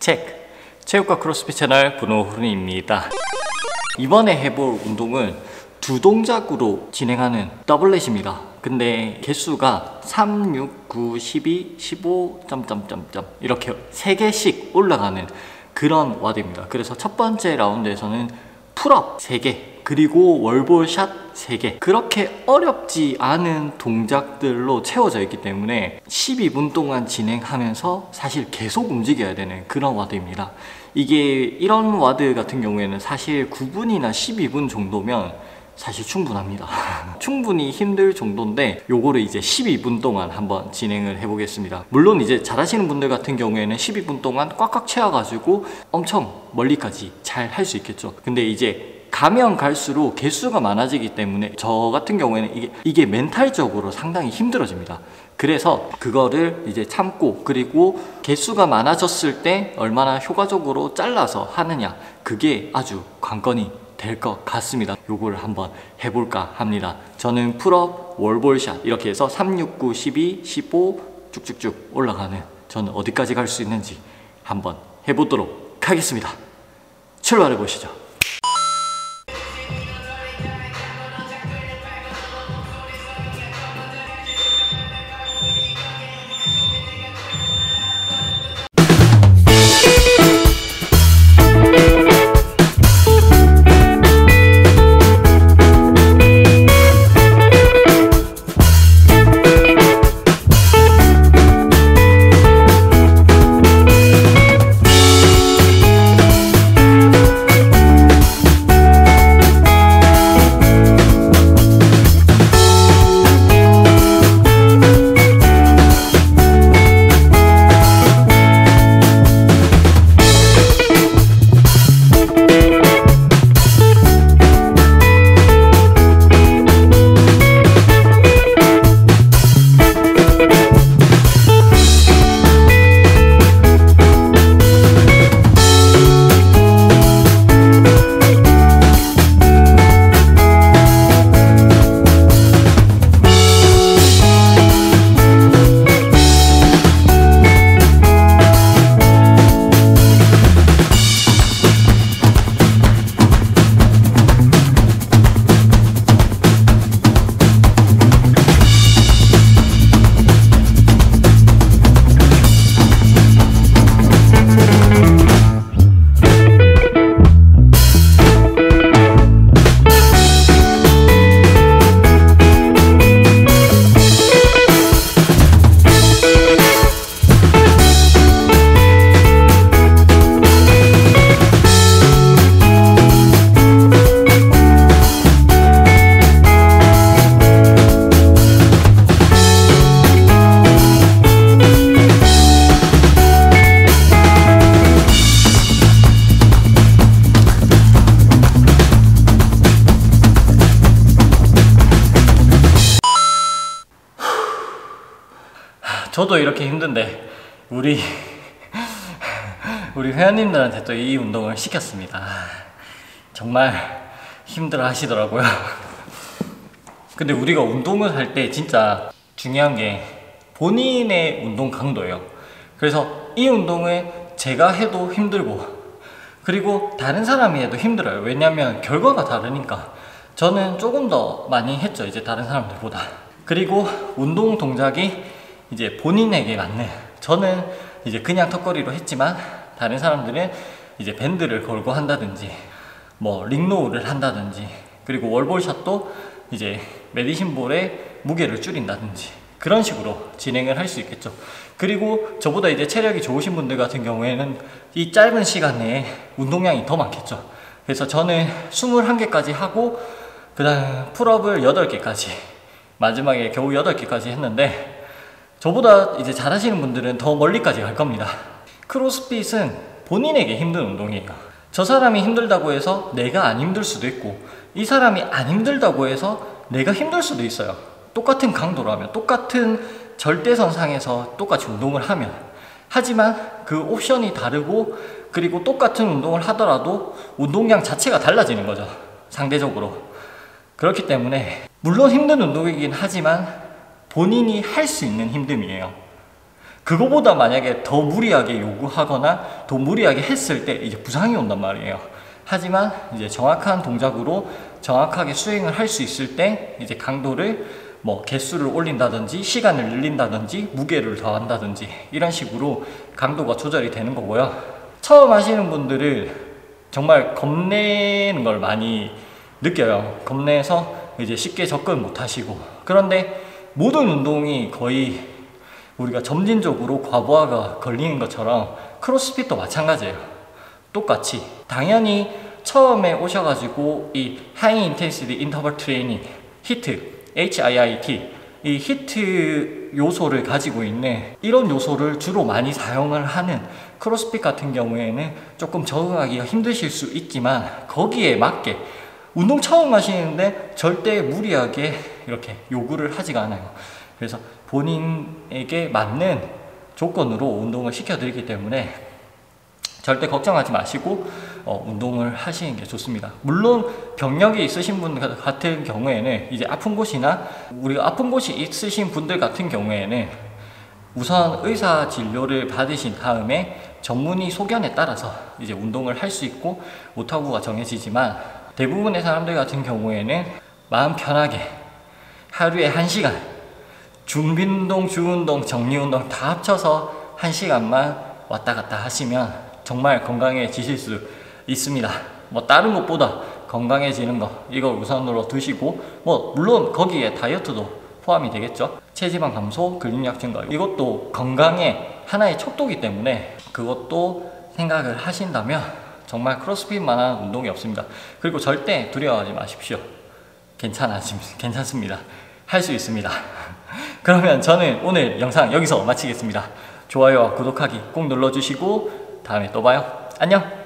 체크! 체육과 크로스핏 채널 분호훈입니다. 이번에 해볼 운동은 두 동작으로 진행하는 더블렛입니다. 근데 개수가 3, 6, 9, 12, 15... 이렇게 3개씩 올라가는 그런 와드입니다. 그래서 첫 번째 라운드에서는 풀업 3개 그리고 월볼샷 3개, 그렇게 어렵지 않은 동작들로 채워져 있기 때문에 12분 동안 진행하면서 사실 계속 움직여야 되는 그런 와드입니다. 이게 이런 와드 같은 경우에는 사실 9분이나 12분 정도면 사실 충분합니다. 충분히 힘들 정도인데 요거를 이제 12분 동안 한번 진행을 해보겠습니다. 물론 이제 잘하시는 분들 같은 경우에는 12분 동안 꽉꽉 채워가지고 엄청 멀리까지 잘 할 수 있겠죠. 근데 이제 가면 갈수록 개수가 많아지기 때문에 저 같은 경우에는 이게 멘탈적으로 상당히 힘들어집니다. 그래서 그거를 이제 참고, 그리고 개수가 많아졌을 때 얼마나 효과적으로 잘라서 하느냐, 그게 아주 관건이 될 것 같습니다. 요거를 한번 해볼까 합니다. 저는 풀업, 월볼샷 이렇게 해서 3, 6, 9, 12, 15 쭉쭉쭉 올라가는, 저는 어디까지 갈 수 있는지 한번 해보도록 하겠습니다. 출발해 보시죠. 저도 이렇게 힘든데 우리 회원님들한테 또 이 운동을 시켰습니다. 정말 힘들어 하시더라고요. 근데 우리가 운동을 할 때 진짜 중요한 게 본인의 운동 강도예요. 그래서 이 운동을 제가 해도 힘들고, 그리고 다른 사람이 해도 힘들어요. 왜냐면 결과가 다르니까. 저는 조금 더 많이 했죠, 이제 다른 사람들보다. 그리고 운동 동작이 이제 본인에게 맞는, 저는 이제 그냥 턱걸이로 했지만 다른 사람들은 이제 밴드를 걸고 한다든지 뭐 링로우를 한다든지, 그리고 월볼샷도 이제 메디신볼에 무게를 줄인다든지 그런 식으로 진행을 할 수 있겠죠. 그리고 저보다 이제 체력이 좋으신 분들 같은 경우에는 이 짧은 시간 내에 운동량이 더 많겠죠. 그래서 저는 21개까지 하고 그 다음 풀업을 8개까지, 마지막에 겨우 8개까지 했는데, 저보다 이제 잘하시는 분들은 더 멀리까지 갈 겁니다. 크로스핏은 본인에게 힘든 운동이에요. 저 사람이 힘들다고 해서 내가 안 힘들 수도 있고, 이 사람이 안 힘들다고 해서 내가 힘들 수도 있어요. 똑같은 강도라면, 똑같은 절대선상에서 똑같이 운동을 하면. 하지만 그 옵션이 다르고, 그리고 똑같은 운동을 하더라도 운동량 자체가 달라지는 거죠, 상대적으로. 그렇기 때문에 물론 힘든 운동이긴 하지만 본인이 할 수 있는 힘듦이에요. 그거보다 만약에 더 무리하게 요구하거나 더 무리하게 했을 때 이제 부상이 온단 말이에요. 하지만 이제 정확한 동작으로 정확하게 스윙을 할 수 있을 때 이제 강도를 뭐 개수를 올린다든지 시간을 늘린다든지 무게를 더한다든지 이런 식으로 강도가 조절이 되는 거고요. 처음 하시는 분들은 정말 겁내는 걸 많이 느껴요. 겁내서 이제 쉽게 접근 못 하시고, 그런데 모든 운동이 거의 우리가 점진적으로 과부하가 걸리는 것처럼 크로스핏도 마찬가지예요. 똑같이 당연히 처음에 오셔가지고 이 하이 인텐시티 인터벌 트레이닝 히트 HIIT 이 히트 요소를 가지고 있는 이런 요소를 주로 많이 사용을 하는 크로스핏 같은 경우에는 조금 적응하기가 힘드실 수 있지만, 거기에 맞게 운동 처음 하시는데 절대 무리하게 이렇게 요구를 하지가 않아요. 그래서 본인에게 맞는 조건으로 운동을 시켜드리기 때문에 절대 걱정하지 마시고 운동을 하시는 게 좋습니다. 물론 병력이 있으신 분 같은 경우에는 이제 아픈 곳이나 우리가 아픈 곳이 있으신 분들 같은 경우에는 우선 의사 진료를 받으신 다음에 전문의 소견에 따라서 이제 운동을 할 수 있고 못하고가 정해지지만, 대부분의 사람들 같은 경우에는 마음 편하게 하루에 1시간 준비운동, 주운동, 정리운동 다 합쳐서 1시간만 왔다 갔다 하시면 정말 건강해지실 수 있습니다. 뭐 다른 것보다 건강해지는 거 이걸 우선으로 드시고, 뭐 물론 거기에 다이어트도 포함이 되겠죠. 체지방 감소, 근육량 증가, 이것도 건강의 하나의 척도기 때문에 그것도 생각을 하신다면 정말 크로스핏만한 운동이 없습니다. 그리고 절대 두려워하지 마십시오. 괜찮습니다. 할 수 있습니다. 그러면 저는 오늘 영상 여기서 마치겠습니다. 좋아요와 구독하기 꼭 눌러주시고 다음에 또 봐요. 안녕.